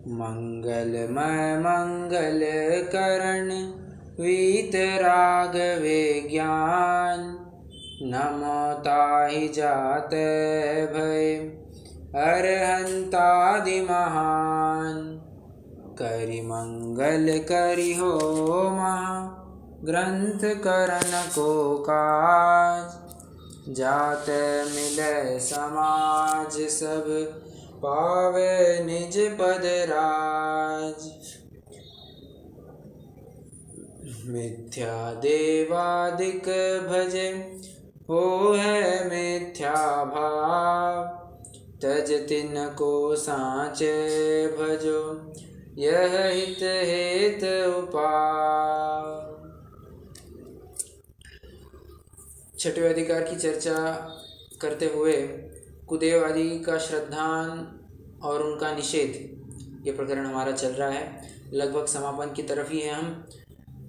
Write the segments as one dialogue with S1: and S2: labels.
S1: मंगलमय मंगल करण वीतरागवे ज्ञान। नमो ताहि जाते भय अरहंतादि महान। करि मंगल करि हो महा ग्रंथ करण को काज। जाते मिले समाज सब पावे निज पद राज। मिथ्या देवादिक भजे हो है मिथ्या भाव। तज तिन को साँचे भजो यह हित हेत उपाय। छठवें अधिकार की चर्चा करते हुए कुदेव आदि का श्रद्धान और उनका निषेध, ये प्रकरण हमारा चल रहा है। लगभग समापन की तरफ ही है हम।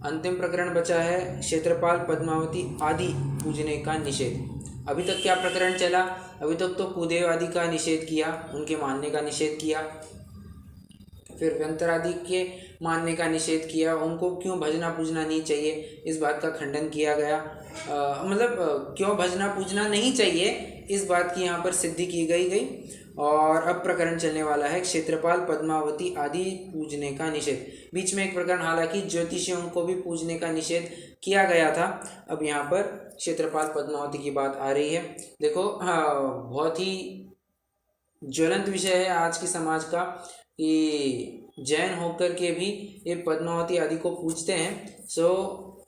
S1: अंतिम प्रकरण बचा है क्षेत्रपाल पद्मावती आदि पूजने का निषेध। अभी तक क्या प्रकरण चला? अभी तक तो कुदेव आदि का निषेध किया, उनके मानने का निषेध किया। फिर व्यंतर आदि के मानने का निषेध किया, उनको क्यों भजना पूजना नहीं चाहिए इस बात का खंडन किया गया। क्यों भजना पूजना नहीं चाहिए इस बात की यहाँ पर सिद्धि की गई। और अब प्रकरण चलने वाला है क्षेत्रपाल पद्मावती आदि पूजने का निषेध। बीच में एक प्रकरण हालांकि ज्योतिषियों को भी पूजने का निषेध किया गया था। अब यहाँ पर क्षेत्रपाल पद्मावती की बात आ रही है। देखो, बहुत ही ज्वलंत विषय है आज के समाज का कि जैन होकर के भी ये पद्मावती आदि को पूजते हैं। सो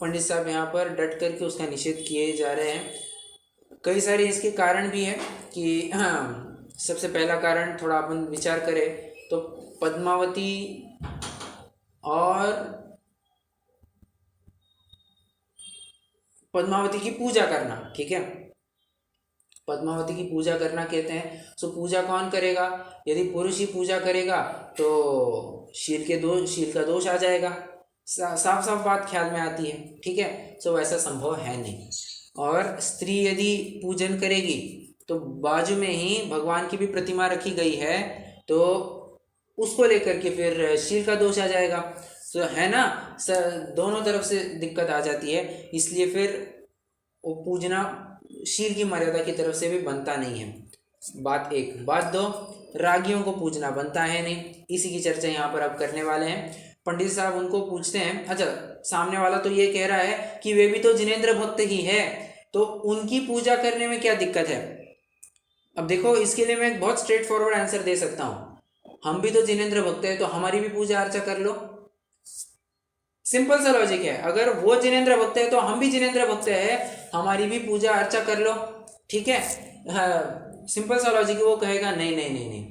S1: पंडित साहब यहाँ पर डट करके उसका निषेध किए जा रहे हैं। कई सारे इसके कारण भी हैं कि सबसे पहला कारण थोड़ा अपन विचार करें तो पद्मावती और पद्मावती की पूजा करना, ठीक है, पद्मावती की पूजा करना कहते हैं। सो पूजा कौन करेगा? यदि पुरुष ही पूजा करेगा तो शील का दोष आ जाएगा। साफ साफ बात ख्याल में आती है, ठीक है। सो वैसा संभव है नहीं। और स्त्री यदि पूजन करेगी तो बाजू में ही भगवान की भी प्रतिमा रखी गई है, तो उसको लेकर के फिर शील का दोष आ जाएगा। तो है ना, दोनों तरफ से दिक्कत आ जाती है। इसलिए फिर वो पूजना शील की मर्यादा की तरफ से भी बनता नहीं है। बात एक। बात दो, रागियों को पूजना बनता है नहीं। इसी की चर्चा यहाँ पर अब करने वाले हैं। पंडित साहब उनको पूछते हैं, अच्छा सामने वाला तो ये कह रहा है कि वे भी तो जिनेंद्र भक्त ही है, तो उनकी पूजा करने में क्या दिक्कत है? अब देखो, इसके लिए मैं एक बहुत स्ट्रेट फॉरवर्ड आंसर दे सकता हूँ। हम भी तो जिनेंद्र भक्त है, तो हमारी भी पूजा अर्चा कर लो। सिंपल सा लॉजिक है। अगर वो जिनेंद्र भक्त है तो हम भी जिनेंद्र भक्त है, हमारी भी पूजा अर्चा कर लो, ठीक है। सिंपल सा लॉजिक है। वो कहेगा नहीं नहीं नहीं नहीं,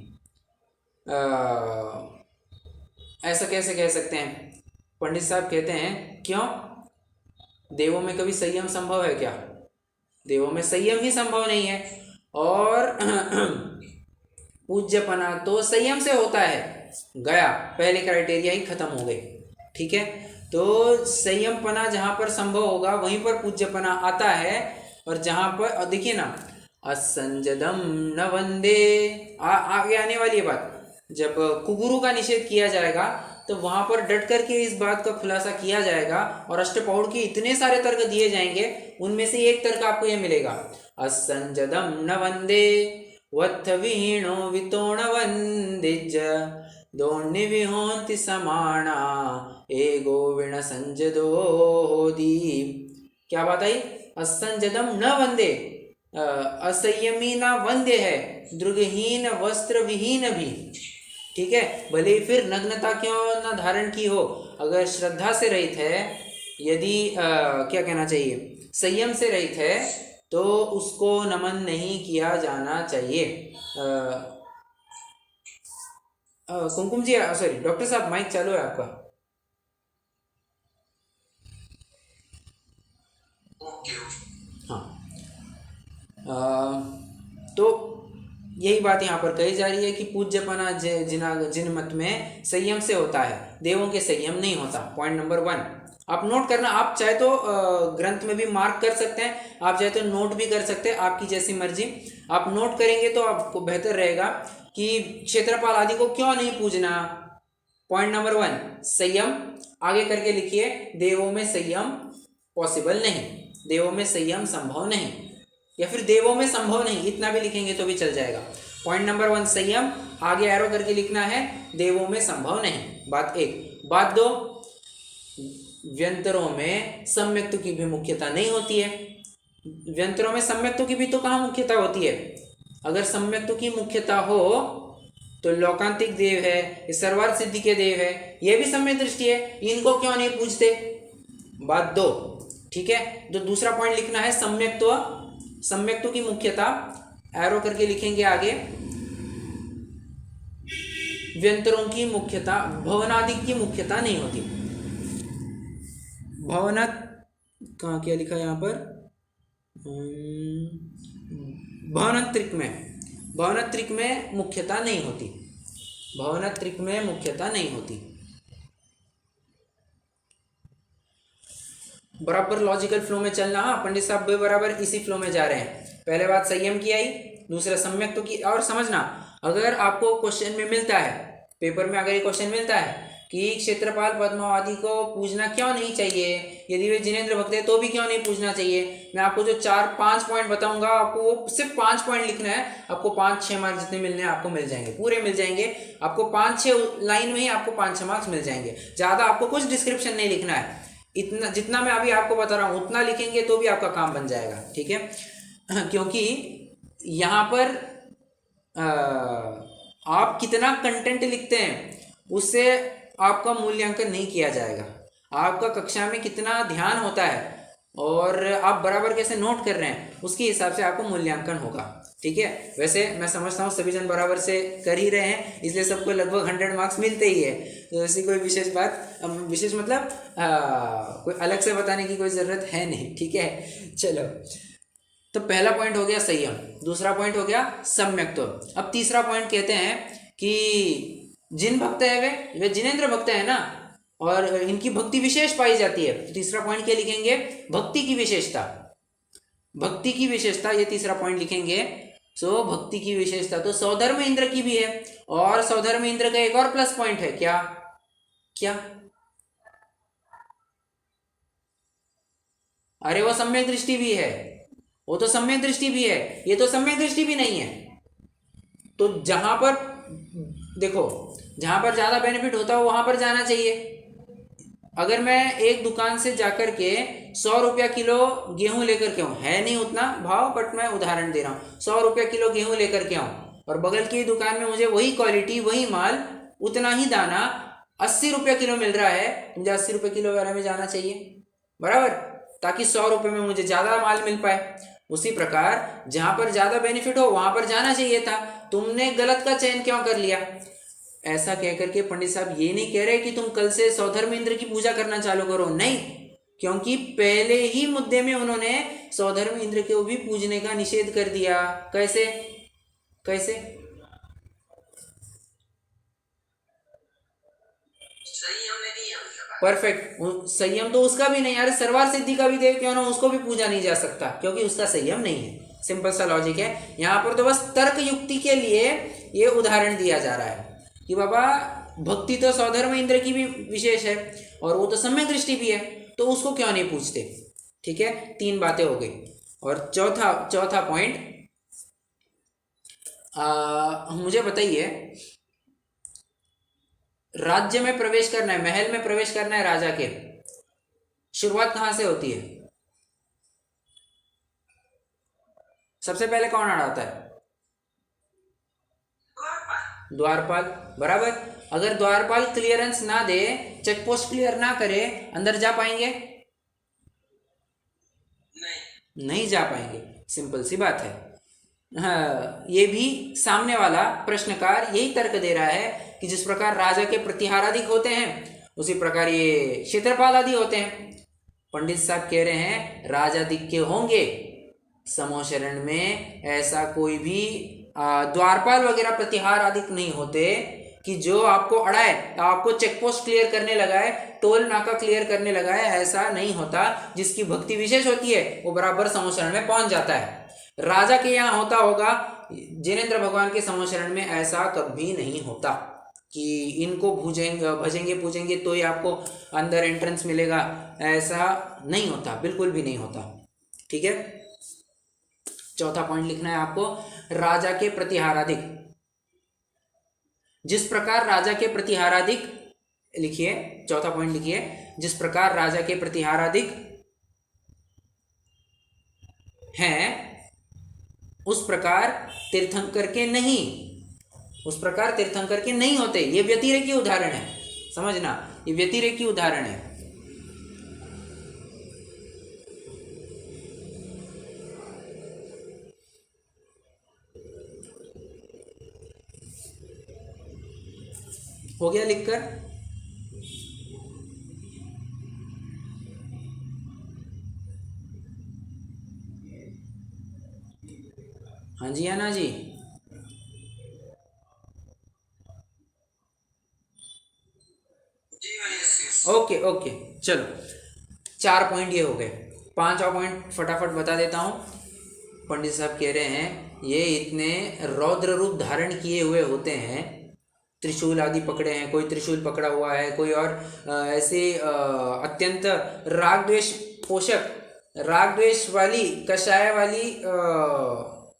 S1: ऐसा कैसे कह सकते हैं? पंडित साहब कहते हैं, क्यों? देवों में कभी संयम संभव है क्या? देवों में संयम ही संभव नहीं है। और पूज्यपना तो संयम से होता है। गया, पहले क्राइटेरिया ही खत्म हो गए, ठीक है। तो संयमपना जहां पर संभव होगा वहीं पर पूज्यपना आता है। और जहां पर देखिए ना, असंजदम न वंदे, आगे आने वाली है बात। जब कुगुरु का निषेध किया जाएगा तो वहां पर डट करके इस बात का खुलासा किया जाएगा और अष्टपौड़ के इतने सारे तर्क दिए जाएंगे, उनमें से एक तर्क आपको ये मिलेगा, असंजदम न वंदे वत्थ विहीणो वितोण वंदिज दोण्य विहोंति समाणा ए गोविण संजदो दीप। क्या बात आई? असंजदम न वंदे, असंयमी ना वंद्य है, द्रुगहीन वस्त्र विहीन भी, ठीक है। भले ही फिर नग्नता क्यों न धारण की हो, अगर श्रद्धा से रहित है, यदि क्या कहना चाहिए, संयम से रहित है, तो उसको नमन नहीं किया जाना चाहिए। कुमकुम जी, सॉरी डॉक्टर साहब, माइक चालू है आपका। हाँ, तो यही बात यहाँ पर कही जा रही है कि पूज्यपना जिन मत में संयम से होता है, देवों के संयम नहीं होता। पॉइंट नंबर 1 आप नोट करना। आप चाहे तो ग्रंथ में भी मार्क कर सकते हैं, आप चाहे तो नोट भी कर सकते हैं, आपकी जैसी मर्जी। आप नोट करेंगे तो आपको बेहतर रहेगा कि क्षेत्रपाल आदि को क्यों नहीं पूजना। पॉइंट नंबर 1 संयम, आगे करके लिखिए देवों में संयम पॉसिबल नहीं, देवों में संयम संभव नहीं, या फिर देवों में संभव नहीं, इतना भी लिखेंगे तो भी चल जाएगा। पॉइंट नंबर 1 संयम, आगे एरो करके लिखना है देवों में संभव नहीं, बात 1। बात 2, व्यंतरों में सम्यक्तु की भी मुख्यता नहीं होती है। व्यंतरों में सम्यक्तु की भी तो कहाँ मुख्यता होती है? अगर सम्यक्तु की मुख्यता हो तो लोकांतिक देव है, सर्वार्थ सिद्धि के देव है, ये भी सम्यक दृष्टि है, इनको क्यों नहीं पूछते? बात 2, ठीक है। तो दूसरा पॉइंट लिखना है सम्यक्त्व, सम्यक्त्व की मुख्यता, एरो करके लिखेंगे आगे, व्यंतरों की मुख्यता, भवनादि की मुख्यता नहीं होती। भवना कहाँ क्या लिखा है यहाँ पर? भवनत्रिक में, भवनत्रिक में मुख्यता नहीं होती, भवनत्रिक में मुख्यता नहीं होती। बराबर लॉजिकल फ्लो में चलना। हाँ, पंडित साहब भी बराबर इसी फ्लो में जा रहे हैं। पहले बात संयम की आई, दूसरा सम्यक्त्व की। और समझना, अगर आपको क्वेश्चन में मिलता है, पेपर में अगर ये क्वेश्चन मिलता है कि क्षेत्रपाल पद्मावती को पूजना क्यों नहीं चाहिए, यदि वे जिनेंद्र भक्त है तो भी क्यों नहीं पूछना चाहिए, मैं आपको जो 4-5 पॉइंट बताऊंगा, आपको वो सिर्फ 5 पॉइंट लिखना है, आपको 5-6 मार्क्स जितने मिलने हैं आपको मिल जाएंगे, पूरे मिल जाएंगे आपको। 5-6 लाइन में ही आपको 5-6 मार्क्स मिल जाएंगे, ज़्यादा आपको कुछ डिस्क्रिप्शन नहीं लिखना है। इतना जितना मैं अभी आपको बता रहा हूँ उतना लिखेंगे तो भी आपका काम बन जाएगा, ठीक है। क्योंकि यहाँ पर आप कितना कंटेंट लिखते हैं उससे आपका मूल्यांकन नहीं किया जाएगा। आपका कक्षा में कितना ध्यान होता है और आप बराबर कैसे नोट कर रहे हैं उसके हिसाब से आपको मूल्यांकन होगा, ठीक है। वैसे मैं समझता हूँ सभी जन बराबर से कर ही रहे हैं, इसलिए सबको लगभग 100 मार्क्स मिलते ही है, तो ऐसी कोई विशेष बात, विशेष मतलब कोई अलग से बताने की कोई ज़रूरत है नहीं, ठीक है। चलो, तो पहला पॉइंट हो गया संयम, दूसरा पॉइंट हो गया सम्यक्त्व। अब तीसरा पॉइंट कहते हैं कि जिन भक्त है वे जिनेंद्र भक्त है ना, और इनकी भक्ति विशेष पाई जाती है। तीसरा पॉइंट क्या लिखेंगे? भक्ति की विशेषता, भक्ति की विशेषता, ये तीसरा पॉइंट लिखेंगे। सो भक्ति की विशेषता तो सौधर्म इंद्र की भी है, और सौधर्म इंद्र का एक और प्लस पॉइंट है, क्या क्या? अरे वो सम्यक दृष्टि भी है, वो तो सम्यक दृष्टि भी है, ये तो सम्यक दृष्टि भी नहीं है। तो जहां पर देखो, जहां पर ज्यादा बेनिफिट होता है वहां पर जाना चाहिए। अगर मैं एक दुकान से जाकर के 100 रुपया किलो गेहूं लेकर के आऊँ, है नहीं उतना भाव बट मैं उदाहरण दे रहा हूँ, 100 रुपया किलो गेहूं लेकर के आऊँ और बगल की दुकान में मुझे वही क्वालिटी वही माल उतना ही दाना 80 रुपया किलो मिल रहा है, मुझे 80 रुपये किलो वाले में जाना चाहिए, बराबर, ताकि 100 रुपये में मुझे ज़्यादा माल मिल पाए। उसी प्रकार जहां पर ज़्यादा बेनिफिट हो वहां पर जाना चाहिए था, तुमने गलत का चयन क्यों कर लिया? ऐसा कहकर के पंडित साहब ये नहीं कह रहे कि तुम कल से सौधर्म इंद्र की पूजा करना चालू करो, नहीं, क्योंकि पहले ही मुद्दे में उन्होंने सौधर्म इंद्र को भी पूजने का निषेध कर दिया। कैसे कैसे? परफेक्ट, संयम तो उसका भी नहीं, अरे सर्वार सिद्धि का भी देव क्यों ना, उसको भी पूजा नहीं जा सकता क्योंकि उसका संयम नहीं है। सिंपल सा लॉजिक है। यहाँ पर तो बस तर्क युक्ति के लिए ये उदाहरण दिया जा रहा है कि बाबा भक्ति तो सौधर्म इंद्र की भी विशेष है और वो तो सम्यक दृष्टि भी है, तो उसको क्यों नहीं पूछते, ठीक है। 3 बातें हो गई। और चौथा पॉइंट, मुझे बताइए, राज्य में प्रवेश करना है, महल में प्रवेश करना है राजा के, शुरुआत कहाँ से होती है? सबसे पहले कौन आता है? द्वारपाल, बराबर। अगर द्वारपाल क्लियरेंस ना दे, चेक पोस्ट क्लियर ना करे, अंदर जा पाएंगे? नहीं जा पाएंगे, सिंपल सी बात है। हाँ, ये भी सामने वाला प्रश्नकार यही तर्क दे रहा है कि जिस प्रकार राजा के प्रतिहार अधिक होते हैं उसी प्रकार ये क्षेत्रपाल आदि होते हैं। पंडित साहब कह रहे हैं राजा दिख के होंगे, समोशरण में ऐसा कोई भी द्वारपाल वगैरह प्रतिहार अधिक नहीं होते कि जो आपको अड़ाए, आपको चेक पोस्ट क्लियर करने लगाए, टोल नाका क्लियर करने लगाए, ऐसा नहीं होता। जिसकी भक्ति विशेष होती है वो बराबर समोशरण में पहुंच जाता है। राजा के यहाँ होता होगा, जिनेंद्र भगवान के समोशरण में ऐसा कभी नहीं होता। कि इनको भूजेंगे भजेंगे पूजेंगे तो ही आपको अंदर एंट्रेंस मिलेगा, ऐसा नहीं होता, बिल्कुल भी नहीं होता। ठीक है, चौथा पॉइंट लिखना है आपको, राजा के प्रतिहाराधिक। जिस प्रकार राजा के प्रतिहाराधिक, लिखिए चौथा पॉइंट लिखिए, जिस प्रकार राजा के प्रतिहाराधिक हैं उस प्रकार तीर्थंकर के नहीं, उस प्रकार तीर्थंकर के नहीं होते। ये व्यतिरेकी उदाहरण है, समझना, ये व्यतिरेकी उदाहरण है। हो गया लिखकर? हाँ जी है ना जी। ओके ओके, चलो 4 पॉइंट ये हो गए। 5वां पॉइंट फटाफट बता देता हूँ। पंडित साहब कह रहे हैं ये इतने रौद्र रूप धारण किए हुए होते हैं, त्रिशूल आदि पकड़े हैं, कोई त्रिशूल पकड़ा हुआ है, कोई और ऐसे अत्यंत राग द्वेष पोषक, राग द्वेष वाली कषाय वाली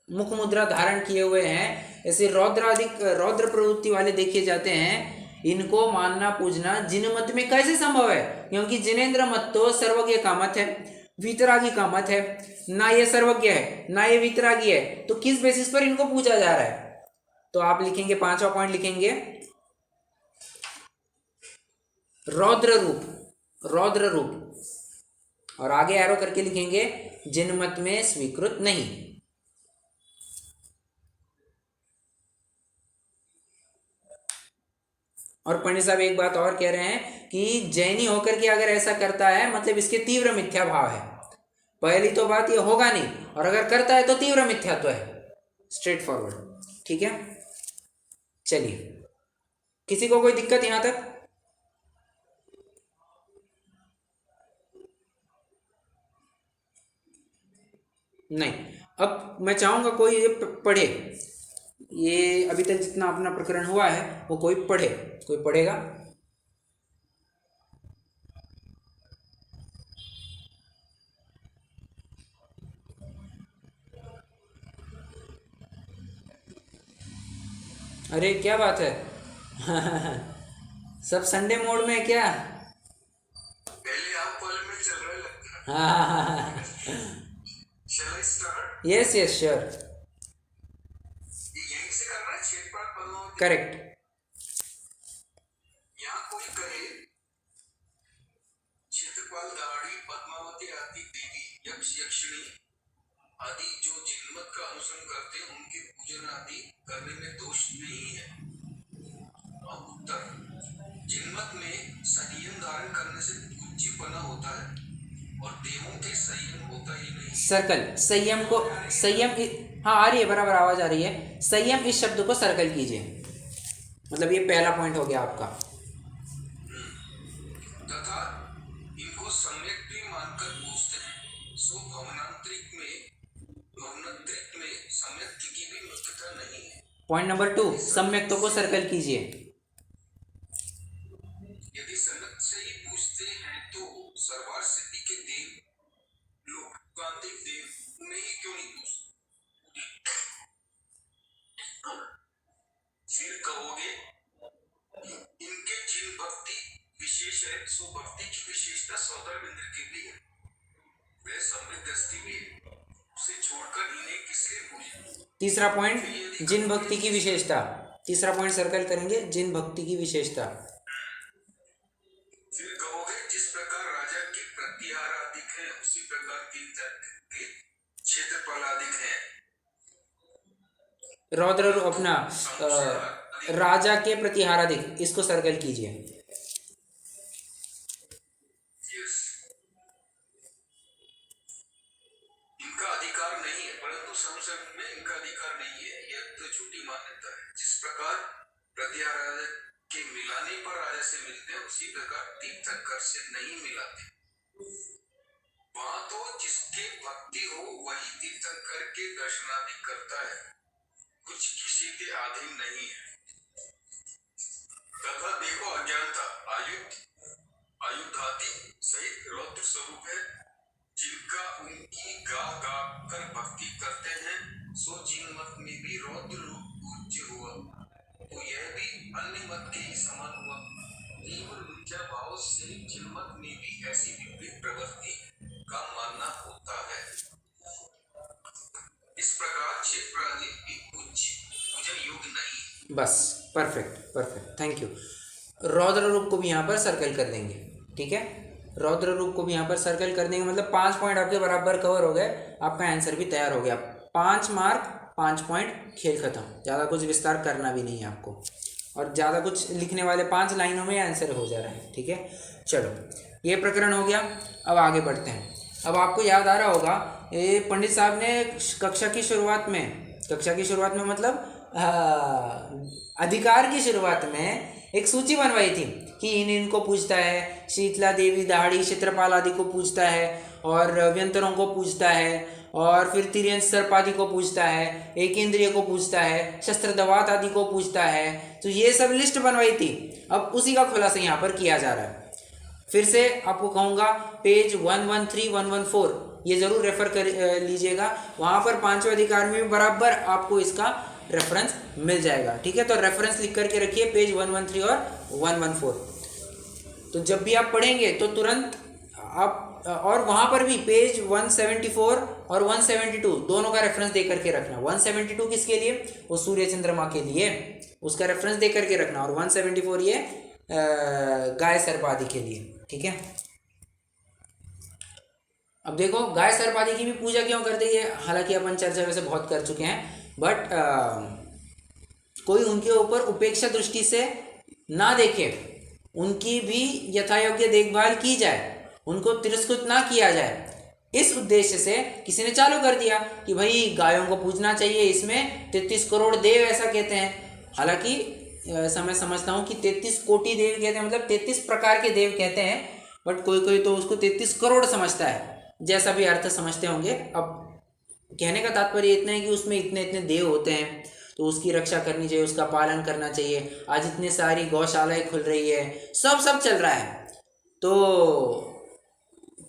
S1: मुख मुद्रा धारण किए हुए हैं, ऐसे रौद्राधिक रौद्र प्रवृत्ति वाले देखे जाते हैं। इनको मानना पूजना जिन मत में कैसे संभव है? क्योंकि जिनेन्द्र मत तो सर्वज्ञ का मत है, वीतरागी का मत है, ना ये सर्वज्ञ है ना ये वीतरागी है, तो किस बेसिस पर इनको पूजा जा रहा है? तो आप लिखेंगे 5वां पॉइंट लिखेंगे रौद्र रूप, रौद्र रूप, और आगे एरो करके लिखेंगे जिन मत में स्वीकृत नहीं। और पंडित साहब एक बात और कह रहे हैं कि जैनी होकर के अगर ऐसा करता है मतलब इसके तीव्र मिथ्या भाव है। पहली तो बात ये होगा नहीं, और अगर करता है तो तीव्र मिथ्यात्व है, स्ट्रेट फॉरवर्ड। ठीक है, चलिए, किसी को कोई दिक्कत यहां तक? नहीं। अब मैं चाहूंगा कोई ये पढ़े, ये अभी तक जितना अपना प्रकरण हुआ है वो कोई पढ़े, कोई पढ़ेगा? अरे क्या बात है सब संडे मोड में है क्या?
S2: पहले आप पल में चल रहे लगता है।
S1: हाँ
S2: Shall I start?
S1: Yes yes sure,
S2: यहीं से करना है, क्षेत्रपाल पद्मावती।
S1: करेक्ट।
S2: यहाँ कोई कहे क्षेत्रपाल दाढ़ी पद्मावती आदि देवी यक्ष यक्षिणी आदि जो जिनमत का अनुसरण करते हैं उनके पूजन आदि करने में दोष नहीं है। अब उत्तर, जिनमत में संयम धारण करने से पूज्यपना होता है और देवों के संयम होता ही नहीं।
S1: सर्कल, संयम को, संयम हाँ आ रही है, बराबर आवाज आ रही है। संयम इस शब्द को सर्कल कीजिए, मतलब ये पहला पॉइंट हो गया आपका।
S2: तथा इनको सम्यक भी मानकर पूछते हैं, सो भवनांतरिक में सम्यक की भी मुख्यता नहीं है।
S1: पॉइंट नंबर 2, सम्यक्तों को सर्कल कीजिए।
S2: यदि सम्यक से ही पूछते हैं तो सर्वार सिद्धि के देव लोकांतिक देव उन्हें ही क्यों नहीं पूछते? फिर कहोगे इनके जिन भक्ति विशेष है सो भक्ति की विशेषता सौदामिंद्र की भी है, वह सम्यक दृष्टि भी है, उसे छोड़कर इन्हें किसलिए पूछे?
S1: तीसरा पॉइंट, जिन भक्ति की विशेषता, तीसरा पॉइंट सर्कल करेंगे, जिन भक्ति की विशेषता।
S2: फिर कहोगे जिस प्रकार राजा के प्रतिहाराधिक है उसी प्रकार तीर्थंकर के क्षेत्रपालाधिक है।
S1: रौद्र अपना राजा के प्रतिहाराधिक, इसको सर्कल कीजिए।
S2: यस, इनका अधिकार नहीं है, परंतु संसद में इनका अधिकार नहीं है, यह तो झूठी मान्यता है। जिस प्रकार प्रतिहाराधिक के मिलाने पर राजा से मिलते हैं उसी प्रकार तीर्थंकर से नहीं मिलाते। वहां तो जिसके भक्ति हो वही तीर्थंकर के दर्शनादि करता है, कुछ किसी के अधीन नहीं है। तथा देखो अज्ञानता आयुधादि सहित रौद्र स्वरूप है, जिनका उनकी गा गा कर भक्ति करते हैं, सो जिन मत में भी रौद्र रूप पूज्य हुआ, तो यह भी अन्य मत के ही समान हुआ। तीव्र मिथ्या भाव से जिन मत में भी ऐसी विपरीत प्रवृत्ति का मानना होता है, इस प्रकार क्षेत्र आदि भी पूजन योग्य नहीं।
S1: बस, परफेक्ट परफेक्ट, थैंक यू। रौद्र रूप को भी यहाँ पर सर्कल कर देंगे, ठीक है। रौद्र रूप को भी यहाँ पर सर्कल कर देंगे, मतलब 5 पॉइंट आपके बराबर कवर हो गए, आपका आंसर भी तैयार हो गया। 5 मार्क 5 पॉइंट, खेल खत्म। ज़्यादा कुछ विस्तार करना भी नहीं है आपको, और ज़्यादा कुछ लिखने वाले 5 लाइनों में आंसर हो जा रहा है, ठीक है। चलो, ये प्रकरण हो गया। अब आगे बढ़ते हैं। अब आपको याद आ रहा होगा, ये पंडित साहब ने कक्षा की शुरुआत में मतलब अधिकार की शुरुआत में एक सूची बनवाई थी कि इनको पूछता है, शीतला देवी, दाढ़ी, क्षेत्रपाल आदि को पूछता है, और व्यंतरों को पूछता है, और फिर तिर्यंश सर्प आदि को पूछता है, एक इंद्रिय को पूछता है, शस्त्र दवात आदि को पूछता है। तो ये सब लिस्ट बनवाई थी, अब उसी का खुलासा यहाँ पर किया जा रहा है। फिर से आपको कहूँगा, पेज 113 114 ये ज़रूर रेफर कर लीजिएगा, वहाँ पर 5वें अधिकार में बराबर आपको इसका रेफरेंस मिल जाएगा, ठीक है। तो रेफरेंस लिख करके रखिए, पेज 113 और 114। तो जब भी आप पढ़ेंगे तो तुरंत आप, और वहाँ पर भी पेज 174 और 172 दोनों का रेफरेंस दे करके रखना। 172 किसके लिए? वो सूर्य चंद्रमा के लिए, उसका रेफरेंस दे करके रखना, और 174 ये गाय सर्प आदि के लिए, ठीक है। अब देखो, गाय सर्प आदि की भी पूजा क्यों करते हैं, हालांकि अपन चर्चा वैसे बहुत कर चुके हैं, बट कोई उनके ऊपर उपेक्षा दृष्टि से ना देखे, उनकी भी यथायोग्य देखभाल की जाए, उनको तिरस्कृत ना किया जाए, इस उद्देश्य से किसी ने चालू कर दिया कि भाई गायों को पूजना चाहिए, इसमें 33 करोड़ देव ऐसा कहते हैं। हालांकि ऐसा मैं समझता हूँ कि 33 कोटि देव कहते हैं, मतलब 33 प्रकार के देव कहते हैं, बट कोई कोई तो उसको 33 करोड़ समझता है, जैसा भी अर्थ समझते होंगे। अब कहने का तात्पर्य इतना है कि उसमें इतने इतने देव होते हैं, तो उसकी रक्षा करनी चाहिए, उसका पालन करना चाहिए। आज इतनी सारी गौशालाएं खुल रही है, सब चल रहा है, तो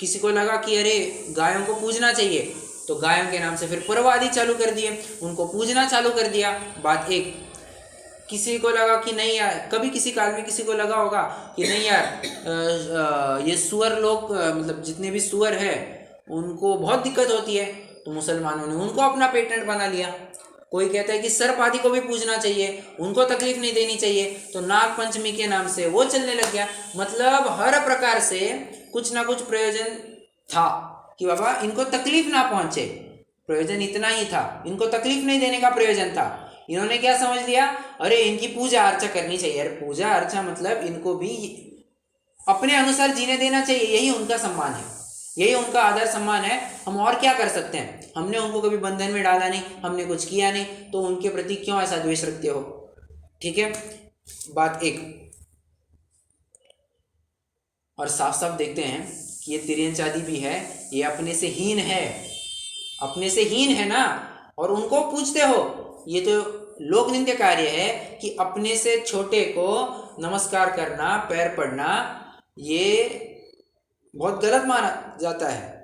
S1: किसी को लगा कि अरे गायों को पूजना चाहिए, तो गायों के नाम से फिर पर्व आदि चालू कर दिए, उनको पूजना चालू कर दिया। बात एक। किसी को लगा कि नहीं यार, कभी किसी काल में किसी को लगा होगा कि नहीं यार, ये सुअर लोग, मतलब जितने भी सुअर है उनको बहुत दिक्कत होती है, तो मुसलमानों ने उनको अपना पेटेंट बना लिया। कोई कहता है कि सर्प आदि को भी पूजना चाहिए, उनको तकलीफ नहीं देनी चाहिए, तो नाग पंचमी के नाम से वो चलने लग गया। मतलब हर प्रकार से कुछ ना कुछ प्रयोजन था कि बाबा इनको तकलीफ ना पहुंचे, प्रयोजन इतना ही था, इनको तकलीफ नहीं देने का प्रयोजन था। इन्होंने क्या समझ लिया, अरे इनकी पूजा अर्चा करनी चाहिए। अरे पूजा अर्चा मतलब इनको भी अपने अनुसार जीने देना चाहिए, यही उनका सम्मान है, यही उनका आदर सम्मान है। हम और क्या कर सकते हैं, हमने उनको कभी बंधन में डाला नहीं, हमने कुछ किया नहीं, तो उनके प्रति क्यों ऐसा द्वेष रखते हो, ठीक है। बात एक। और साफ साफ देखते हैं कि ये तिर्यंच आदि भी है, ये अपने से हीन है, अपने से हीन है ना, और उनको पूछते हो, ये तो लोक निंद्य कार्य है कि अपने से छोटे को नमस्कार करना, पैर पड़ना, ये बहुत गलत माना जाता है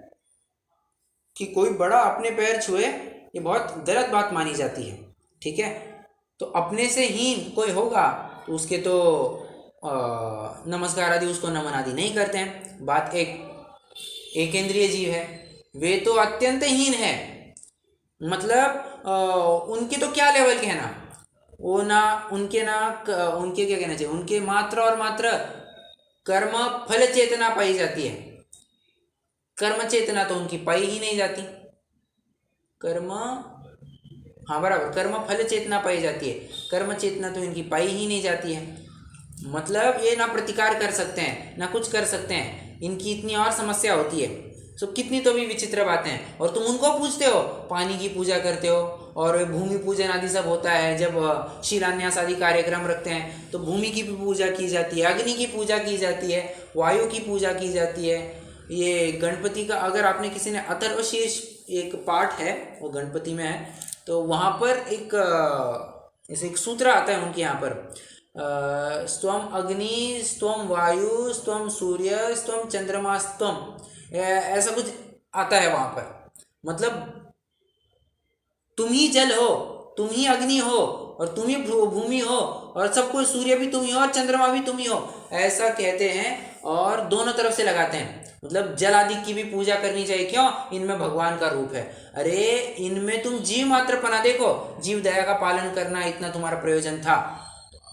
S1: कि कोई बड़ा अपने पैर छुए, ये बहुत गलत बात मानी जाती है, ठीक है। तो अपने से हीन कोई होगा तो उसके तो नमस्कार आदि, उसको नमन आदि नहीं करते हैं। बात एक इंद्रिय जीव है, वे तो अत्यंत हीन है, मतलब उनके तो क्या लेवल के है ना, वो ना उनके क्या कहना चाहिए, उनके मात्र और मात्र कर्म फल चेतना पाई जाती है। कर्म चेतना तो उनकी पाई ही नहीं जाती, हाँ बराबर, कर्म फल चेतना पाई जाती है, कर्म चेतना तो इनकी पाई ही नहीं जाती है। मतलब ये ना प्रतिकार कर सकते हैं, ना कुछ कर सकते हैं, इनकी इतनी और समस्या होती है। सो कितनी तो भी विचित्र बातें हैं, और तुम उनको पूछते हो, पानी की पूजा करते हो, और भूमि पूजन आदि सब होता है, जब शिलान्यास आदि कार्यक्रम रखते हैं तो भूमि की भी पूजा की जाती है, अग्नि की पूजा की जाती है, वायु की पूजा की जाती है। ये गणपति का, अगर आपने किसी ने अथर्वशीर्ष एक पाठ है, वो गणपति में है, तो वहाँ पर एक ऐसे एक सूत्र आता है उनके यहाँ पर, स्वम अग्नि, स्वम वायु, स्वम सूर्य, स्वम चंद्रमा, स्वम, ऐसा कुछ आता है वहाँ पर। मतलब तुम ही जल हो, तुम ही अग्नि हो, और तुम ही भूमि हो, और सब कुछ, सूर्य भी तुम ही हो और चंद्रमा भी तुम ही हो, ऐसा कहते हैं। और दोनों तरफ से लगाते हैं, मतलब जल आदि की भी पूजा करनी चाहिए। क्यों? इनमें भगवान का रूप है। अरे इनमें तुम जीव मात्र पना, देखो जीव दया का पालन करना, इतना तुम्हारा प्रयोजन था,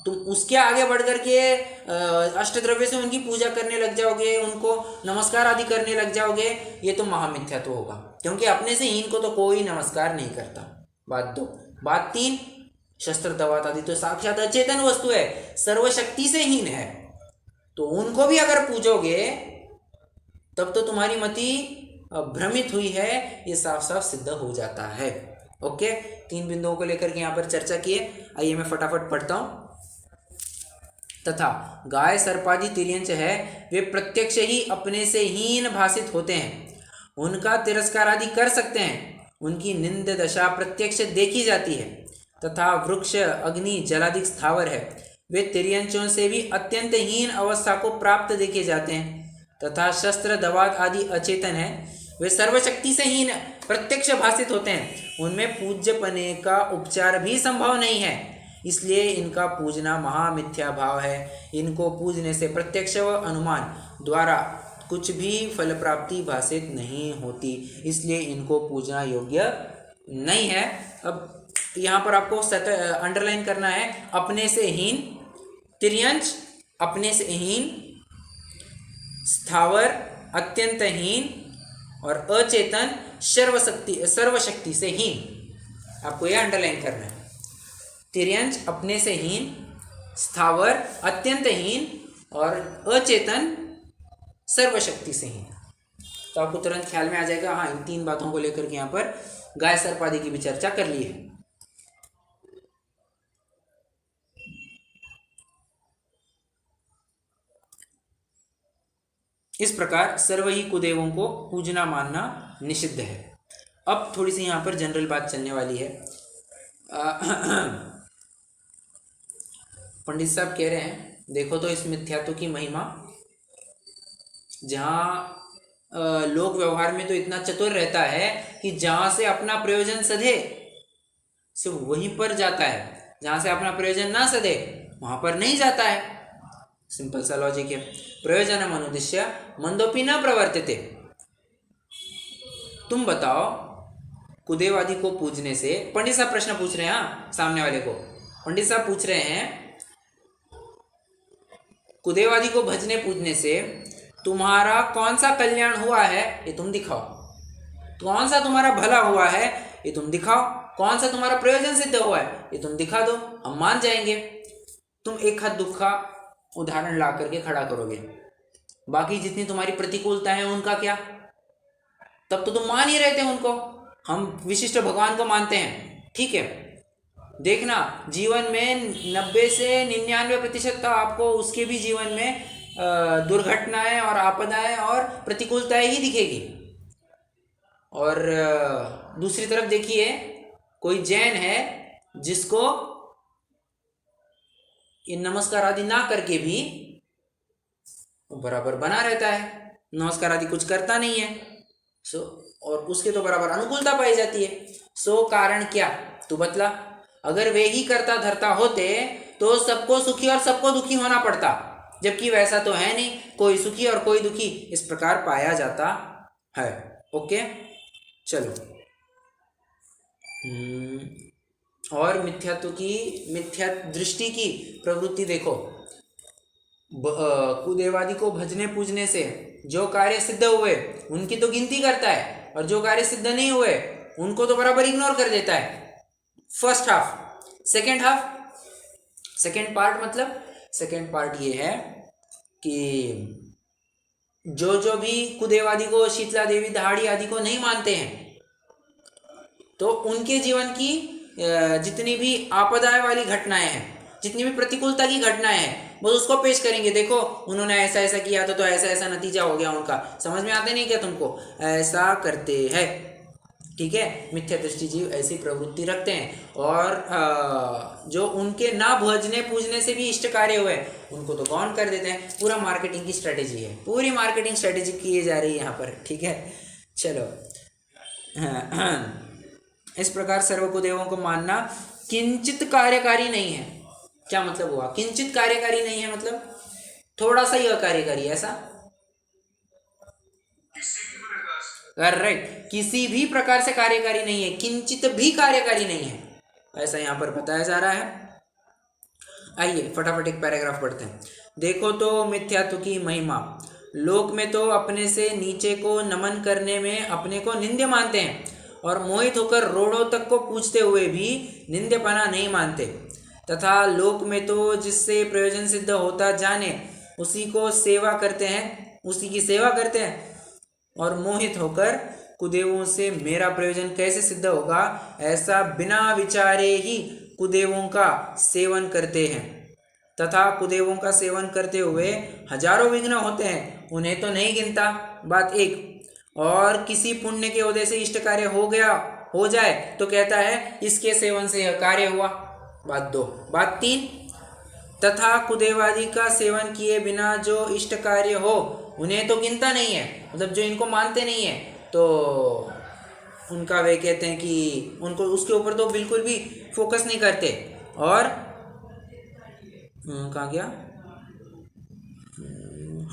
S1: तुम उसके आगे बढ़ करके अष्टद्रव्य से उनकी पूजा करने लग जाओगे, उनको नमस्कार आदि करने लग जाओगे, ये तो महामिथ्या तो होगा, क्योंकि अपने से हीन को तो कोई नमस्कार नहीं करता। बात 2। बात 3, शस्त्र दवात आदि तो साक्षात अचेतन वस्तु है, सर्वशक्ति से हीन है, तो उनको भी अगर पूजोगे तब तो तुम्हारी मति भ्रमित हुई है, ये साफ साफ सिद्ध हो जाता है। ओके, 3 बिंदुओं को लेकर के यहाँ पर चर्चा किए। आइए मैं फटाफट पढ़ता हूँ। तथा गाय सर्पादि तिर्यंच है, वे प्रत्यक्ष ही अपने से हीन भाषित होते हैं, उनका तिरस्कार आदि कर सकते हैं, उनकी निंद दशा प्रत्यक्ष देखी जाती है। तथा वृक्ष, अग्नि, जलादिक स्थावर है, वे तिर्यंचों से भी अत्यंत हीन अवस्था को प्राप्त देखे जाते हैं। तथा शस्त्र दवात आदि अचेतन है, वे सर्वशक्ति से हीन प्रत्यक्ष भाषित होते हैं, उनमें पूज्यपने का उपचार भी संभव नहीं है, इसलिए इनका पूजना महामिथ्या भाव है। इनको पूजने से प्रत्यक्ष व अनुमान द्वारा कुछ भी फल प्राप्ति भाषित नहीं होती, इसलिए इनको पूजना योग्य नहीं है। अब यहाँ पर आपको अंडरलाइन करना है, अपने से हीन, तिर्यंच अपने से हीन, स्थावर अत्यंत हीन, और अचेतन सर्वशक्ति से हीन। आपको यह अंडरलाइन करना है, तिर्यंच अपने से हीन, स्थावर अत्यंत हीन, और अचेतन सर्वशक्ति से हीन। तो आपको तुरंत ख्याल में आ जाएगा, हाँ इन 3 बातों को लेकर के यहाँ पर गाय सर्प आदि की भी चर्चा कर ली है। इस प्रकार सर्व ही कुदेवों को पूजना मानना निषिद्ध है। अब थोड़ी सी यहाँ पर जनरल बात चलने वाली है। पंडित साहब कह रहे हैं, देखो तो इस मिथ्यात्व की महिमा, जहाँ लोक व्यवहार में तो इतना चतुर रहता है कि जहाँ से अपना प्रयोजन सधे सिर्फ वहीं पर जाता है, जहाँ से अपना प्रयोजन ना सधे वहाँ पर नहीं जाता है। सिंपल सा लॉजिक है। प्रयोजनम अनुद्दिश्य मंदोपि न प्रवर्तते। तुम बताओ, कुदेव आदि को पूजने से, पंडित साहब प्रश्न पूछ रहे हैं, हाँ सामने वाले को पंडित साहब पूछ रहे हैं, कुदेव आदि को भजने पूजने से तुम्हारा कौन सा कल्याण हुआ है ये तुम दिखाओ, कौन सा तुम्हारा भला हुआ है ये तुम दिखाओ, कौन सा तुम्हारा प्रयोजन सिद्ध हुआ है ये तुम दिखा दो, हम मान जाएंगे। तुम एक हाथ दुखा उदाहरण ला करके खड़ा करोगे, बाकी जितनी तुम्हारी प्रतिकूलता है उनका क्या, तब तो तुम मान ही रहे थे उनको। हम विशिष्ट भगवान को मानते हैं, ठीक है, देखना जीवन में 90 से 99% तो आपको उसके भी जीवन में दुर्घटनाएं और आपदाएं और प्रतिकूलताएं ही दिखेगी। और दूसरी तरफ देखिए, कोई जैन है जिसको ये नमस्कार आदि ना करके भी बराबर बना रहता है, नमस्कार आदि कुछ करता नहीं है, और उसके तो बराबर अनुकूलता पाई जाती है। कारण क्या, तू बतला। अगर वे ही करता धरता होते तो सबको सुखी और सबको दुखी होना पड़ता, जबकि वैसा तो है नहीं, कोई सुखी और कोई दुखी इस प्रकार पाया जाता है। ओके चलो, और मिथ्यात्व की, मिथ्या दृष्टि की प्रवृत्ति देखो। कुदेवादि को भजने पूजने से जो कार्य सिद्ध हुए उनकी तो गिनती करता है, और जो कार्य सिद्ध नहीं हुए उनको तो बराबर इग्नोर कर देता है। First half, second half, second part, मतलब सेकेंड पार्ट ये है कि जो भी कुदेवादि को, शीतला देवी, दहाड़ी आदि को नहीं मानते हैं, तो उनके जीवन की जितनी भी आपदाएं वाली घटनाएं हैं, जितनी भी प्रतिकूलता की घटनाएं हैं, वो उसको पेश करेंगे। देखो उन्होंने ऐसा ऐसा किया था तो ऐसा ऐसा नतीजा हो गया उनका, समझ में आते नहीं क्या तुमको, ऐसा करते हैं। ठीक है, मिथ्या दृष्टि जीव ऐसी प्रवृत्ति रखते हैं। और जो उनके ना भजने पूजने से भी इष्ट कार्य हुए उनको तो गौण कर देते हैं। पूरा मार्केटिंग की स्ट्रेटेजी है, पूरी मार्केटिंग स्ट्रेटेजी की जा रही है यहाँ पर। ठीक है, चलो। इस प्रकार सर्व कुदेवों को मानना किंचित कार्यकारी नहीं है। क्या मतलब हुआ? किंचित कार्यकारी नहीं है मतलब थोड़ा सा ही अकार्यकारी, ऐसा? करेक्ट, किसी भी प्रकार से कार्यकारी नहीं है, किंचित भी कार्यकारी नहीं है, ऐसा यहाँ पर बताया जा रहा है। आइए फटाफट एक पैराग्राफ पढ़ते हैं। देखो तो मिथ्यात्व की महिमा। लोक में तो अपने से नीचे को नमन करने में अपने को निंद्य मानते हैं और मोहित होकर रोड़ों तक को पूछते हुए भी निंद्यपना नहीं मानते, तथा लोक में तो जिससे प्रयोजन सिद्ध होता जाने उसी को सेवा करते हैं, उसी की सेवा करते हैं और मोहित होकर कुदेवों से मेरा प्रयोजन कैसे सिद्ध होगा ऐसा बिना विचारे ही कुदेवों का सेवन करते हैं, तथा कुदेवों का सेवन करते हुए हजारों विघ्न होते हैं, उन्हें तो नहीं गिनता। बात एक। और किसी पुण्य के उदय से इष्ट कार्य हो जाए तो कहता है इसके सेवन से यह कार्य हुआ। बात दो। बात तीन। तथा कुदेवादि का सेवन किए बिना जो इष्ट कार्य हो उन्हें तो गिनता नहीं है, मतलब जो इनको मानते नहीं है तो उनका वे कहते हैं कि उनको उसके ऊपर तो बिल्कुल भी फोकस नहीं करते। और कहाँ गया?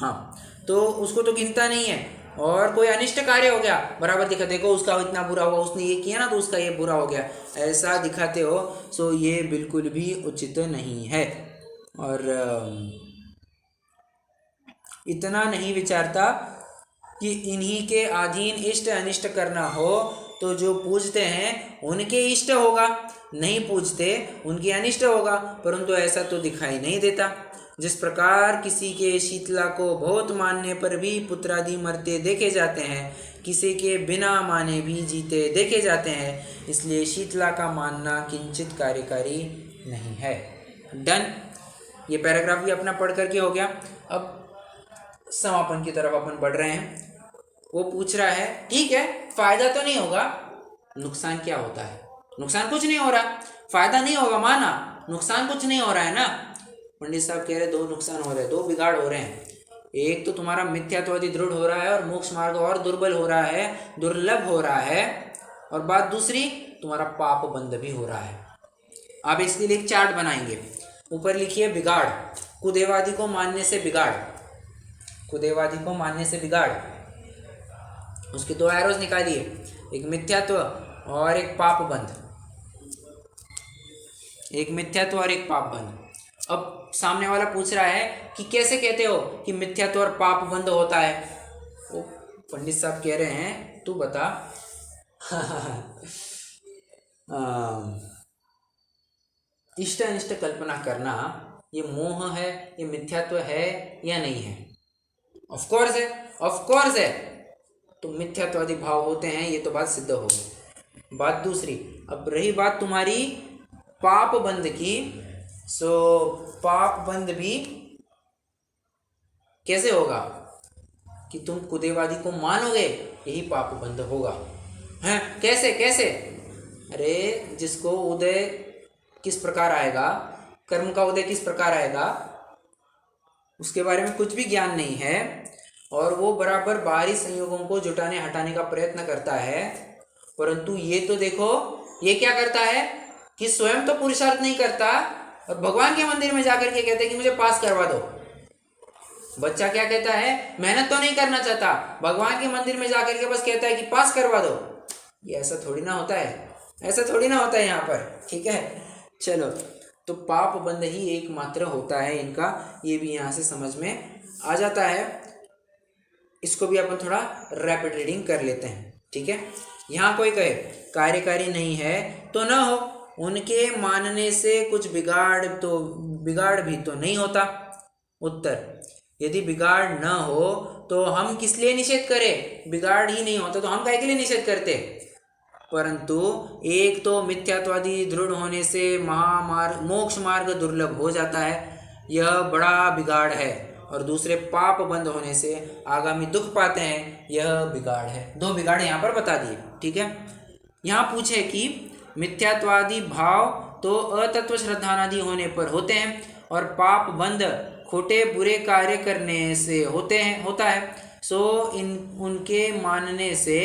S1: हाँ, तो उसको तो गिनता नहीं है। और कोई अनिष्ट कार्य हो गया बराबर दिखा, देखो उसका इतना बुरा हुआ, उसने ये किया ना तो उसका ये बुरा हो गया, ऐसा दिखाते हो, सो ये बिल्कुल भी उचित नहीं है। और इतना नहीं विचारता कि इन्हीं के अधीन इष्ट अनिष्ट करना हो तो जो पूजते हैं उनके इष्ट होगा, नहीं पूजते उनके अनिष्ट होगा, परंतु ऐसा तो दिखाई नहीं देता। जिस प्रकार किसी के शीतला को बहुत मानने पर भी पुत्रादि मरते देखे जाते हैं, किसी के बिना माने भी जीते देखे जाते हैं, इसलिए शीतला का मानना किंचित कार्यकारी नहीं है। डन। ये पैराग्राफ भी अपना पढ़ करके हो गया। अब समापन की तरफ अपन बढ़ रहे हैं। वो पूछ रहा है ठीक है, फायदा तो नहीं होगा, नुकसान क्या होता है? नुकसान कुछ नहीं हो रहा, फायदा नहीं होगा माना, नुकसान कुछ नहीं हो रहा है ना। पंडित साहब कह रहे दो नुकसान हो रहे हैं, दो बिगाड़ हो रहे हैं। एक तो तुम्हारा मिथ्यात्वादी दृढ़ हो रहा है और मोक्ष मार्ग और दुर्बल हो रहा है, दुर्लभ हो रहा है। और बात दूसरी, तुम्हारा पाप बंद भी हो रहा है। आप इसके लिए एक चार्ट बनाएंगे, ऊपर लिखिए बिगाड़, कुदेवादि को मानने से बिगाड़, कुदेवादि को मानने से बिगाड़। उसके दो एरोज निकालिए, एक मिथ्यात्व और एक पाप बंध, एक मिथ्यात्व और एक पाप बंध। अब सामने वाला पूछ रहा है कि कैसे कहते हो कि मिथ्यात्व और पाप बंध होता है? वो पंडित साहब कह रहे हैं तू बता। इष्ट अनिष्ट कल्पना करना ये मोह है, ये मिथ्यात्व है या नहीं है? ऑफ कोर्स है, ऑफ कोर्स है। तो मिथ्यात्वादी भाव होते हैं, ये तो बात सिद्ध हो गई। बात दूसरी, अब रही बात तुम्हारी पाप बंध की, सो पाप बंध भी कैसे होगा कि तुम कुदेवादी को मानोगे, यही पाप बंध होगा। हैं कैसे कैसे? अरे जिसको उदय किस प्रकार आएगा, कर्म का उदय किस प्रकार आएगा, उसके बारे में कुछ भी ज्ञान नहीं है और वो बराबर बाहरी संयोगों को जुटाने हटाने का प्रयत्न करता है, परंतु ये तो देखो ये क्या करता है कि स्वयं तो पुरुषार्थ नहीं करता और भगवान के मंदिर में जाकर के कहते हैं कि मुझे पास करवा दो। बच्चा क्या कहता है, मेहनत तो नहीं करना चाहता, भगवान के मंदिर में जाकर के बस कहता है कि पास करवा दो। ये ऐसा थोड़ी ना होता है, ऐसा थोड़ी ना होता है यहाँ पर। ठीक है, चलो, तो पाप बंध ही एकमात्र होता है इनका, ये भी यहाँ से समझ में आ जाता है। इसको भी अपन थोड़ा रैपिड रीडिंग कर लेते हैं। ठीक है, यहाँ कोई कहे कार्यकारी नहीं है तो न हो, उनके मानने से कुछ बिगाड़ भी तो नहीं होता। उत्तर, यदि बिगाड़ न हो तो हम किस लिए निषेध करें? बिगाड़ ही नहीं होता तो हम काहे के लिए निषेध करते? परंतु एक तो मिथ्यात्वादी दृढ़ होने से मोक्ष मार्ग दुर्लभ हो जाता है, यह बड़ा बिगाड़ है। और दूसरे पाप बंद होने से आगामी दुख पाते हैं, यह बिगाड़ है। दो बिगाड़ यहाँ पर बता दिए, ठीक है। यहाँ पूछे कि मिथ्यात्वादी भाव तो अतत्व श्रद्धानादि होने पर होते हैं और पाप बंद खोटे बुरे कार्य करने से होता है। सो उनके मानने से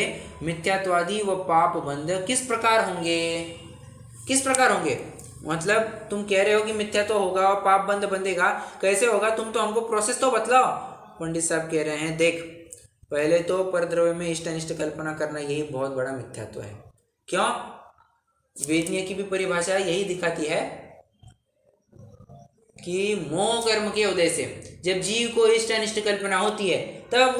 S1: मिथ्यात्वादी व पाप बंद किस प्रकार होंगे? मतलब तुम कह रहे हो कि मिथ्या तो होगा और पाप बंद बंधेगा, कैसे होगा? तुम तो हमको प्रोसेस तो बतलाओ। पंडित साहब कह रहे हैं, देख, पहले तो परद्रव्य में इष्ट अनिष्ट कल्पना करना यही बहुत बड़ा मिथ्यात्व है। क्यों? वेदनीय की भी परिभाषा यही दिखाती है कि मोह कर्म के उदय से जब जीव को इष्ट अनिष्ट कल्पना होती है, तब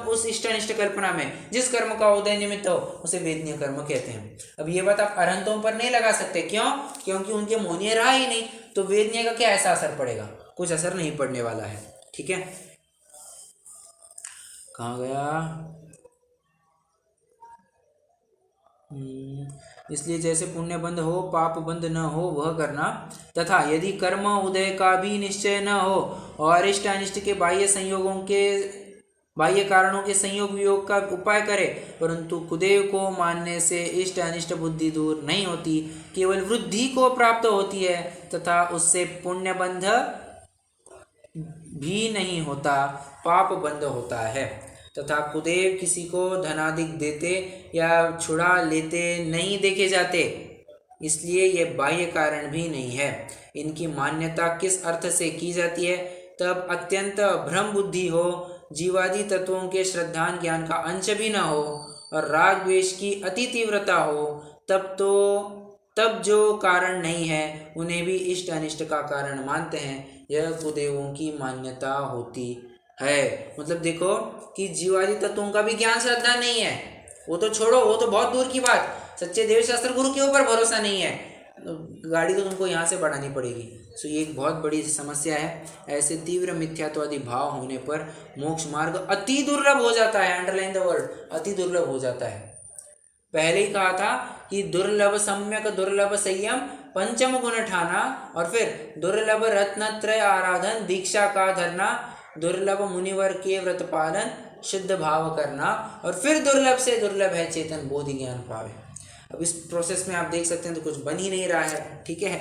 S1: उस इष्ट अनिष्ट कल्पना में जिस कर्म का उदय निमित्त हो उसे वेदनीय कर्म कहते हैं। अब ये बात आप अरहंतों पर नहीं लगा सकते। क्यों? क्योंकि उनके मोहनीय रहा ही नहीं, तो वेदनीय का क्या ऐसा असर पड़ेगा? कुछ असर नहीं पड़ने वाला है, ठीक है। कहाँ गया? इसलिए जैसे पुण्य बंद हो पाप बंद न हो वह करना, तथा यदि कर्म उदय का भी निश्चय न हो और इष्ट अनिष्ट के बाह्य कारणों के संयोग वियोग का उपाय करे, परंतु कुदेव को मानने से इष्ट अनिष्ट बुद्धि दूर नहीं होती, केवल वृद्धि को प्राप्त होती है, तथा उससे पुण्य बंध भी नहीं होता, पाप बंद होता है। तथा कुदेव किसी को धनादिक देते या छुड़ा लेते नहीं देखे जाते, इसलिए यह बाह्य कारण भी नहीं है। इनकी मान्यता किस अर्थ से की जाती है? तब अत्यंत भ्रम बुद्धि हो, जीवादि तत्वों के श्रद्धान ज्ञान का अंश भी न हो और राग द्वेष की अति तीव्रता हो, तब जो कारण नहीं है उन्हें भी इष्ट अनिष्ट का कारण मानते हैं। यह कुदेवों की मान्यता होती है। मतलब देखो कि जीवादि तत्वों का भी ज्ञान श्रद्धा नहीं है, वो तो छोड़ो, वो तो बहुत दूर की बात। सच्चे देव शास्त्र गुरु के ऊपर भरोसा नहीं है, गाड़ी तो तुमको यहाँ से बढ़ानी पड़ेगी। सो ये एक बहुत बड़ी समस्या है। ऐसे तीव्र मिथ्यात्वादी भाव होने पर मोक्ष मार्ग अति दुर्लभ हो जाता है। अंडरलाइन द वर्ड, अति दुर्लभ हो जाता है। पहले ही कहा था कि दुर्लभ सम्यक दुर्लभ संयम पंचम गुण ठाना, और फिर दुर्लभ रत्नत्रय आराधन दीक्षा का धरना, दुर्लभ मुनिवर के व्रत पालन शुद्ध भाव करना, और फिर दुर्लभ से दुर्लभ है चेतन बोधि ज्ञान पावे। अब इस प्रोसेस में आप देख सकते हैं तो कुछ बन ही नहीं रहा है, ठीक है।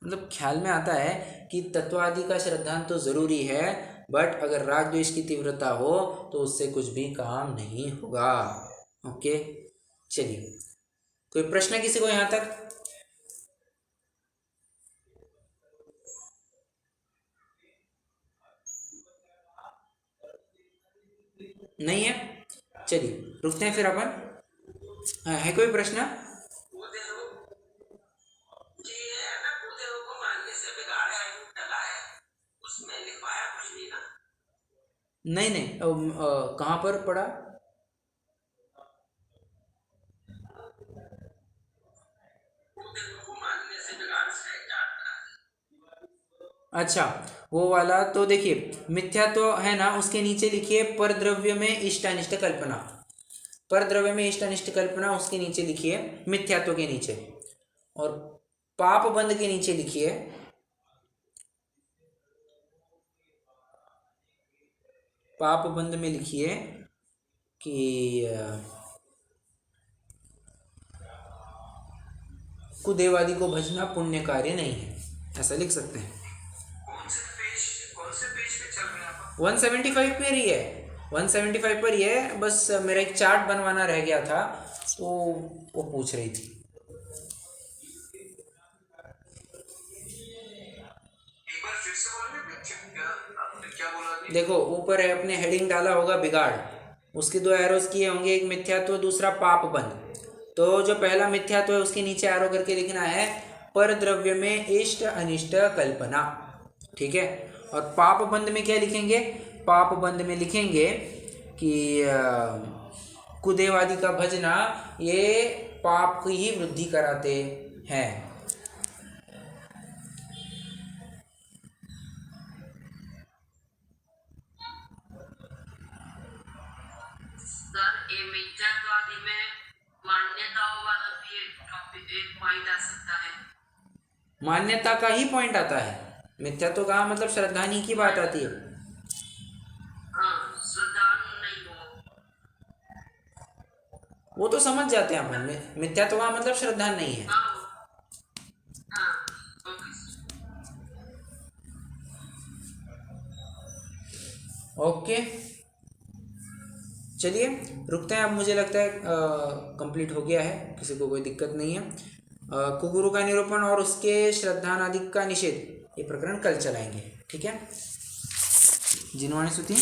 S1: मतलब ख्याल में आता है कि तत्वादि का श्रद्धांत तो जरूरी है, बट अगर राग द्वेष की तीव्रता हो तो उससे कुछ भी काम नहीं होगा। ओके, चलिए, कोई प्रश्न किसी को यहाँ तक? नहीं है? चलिए रुकते हैं फिर अपन। है कोई प्रश्न? नहीं, कहाँ पर पढ़ा? अच्छा, वो वाला तो देखिए, मिथ्या तो है ना, उसके नीचे लिखिए परद्रव्य में इष्ट अनिष्ट कल्पना। परद्रव्य में इष्ट अनिष्ट कल्पना, उसके नीचे लिखिए मिथ्यात्व के नीचे, और पाप बंद के नीचे लिखिए पाप बंद में लिखिए कि कुदेवादि को भजना पुण्य कार्य नहीं है, ऐसा लिख सकते हैं।
S2: कौन से पेज पे चल रहे हैं आप?
S1: 175 पर ही है, 175 पर ही है। बस मेरा एक चार्ट बनवाना रह गया था, तो वो पूछ रही थी।
S2: एक बार फिर से बोलिए, क्या बोला?
S1: देखो ऊपर है, अपने हेडिंग डाला होगा बिगाड़, उसके दो एरोस किए होंगे, एक मिथ्यात्व दूसरा पाप बंद। तो जो पहला मिथ्यात्व है उसके नीचे एरो करके लिखना है परद्रव्य में इष्ट अनिष्ट कल्पना, ठीक है। और पाप बंद में क्या लिखेंगे? पाप बंद में लिखेंगे कि कुदेवादि का भजना ये पाप की ही वृद्धि कराते हैं।
S3: मिथ्यात्वादी में मान्यताओं वाला भी एक पॉइंट आ सकता है।
S1: मान्यता का ही पॉइंट आता है, मिथ्यात्व कहा मतलब श्रद्धाहानि की बात आती है।
S3: हाँ, श्रद्धा नहीं हो।
S1: वो तो समझ जाते हैं अपन में, मिथ्यात्व कहा मतलब श्रद्धा नहीं है।
S3: हाँ हाँ, ओके।
S1: ओके चलिए रुकते हैं, अब मुझे लगता है कंप्लीट हो गया है, किसी को कोई दिक्कत नहीं है। कुगुरु का निरूपण और उसके श्रद्धानादि का निषेध ये प्रकरण कल चलाएंगे, ठीक है। जिनवाणी सुती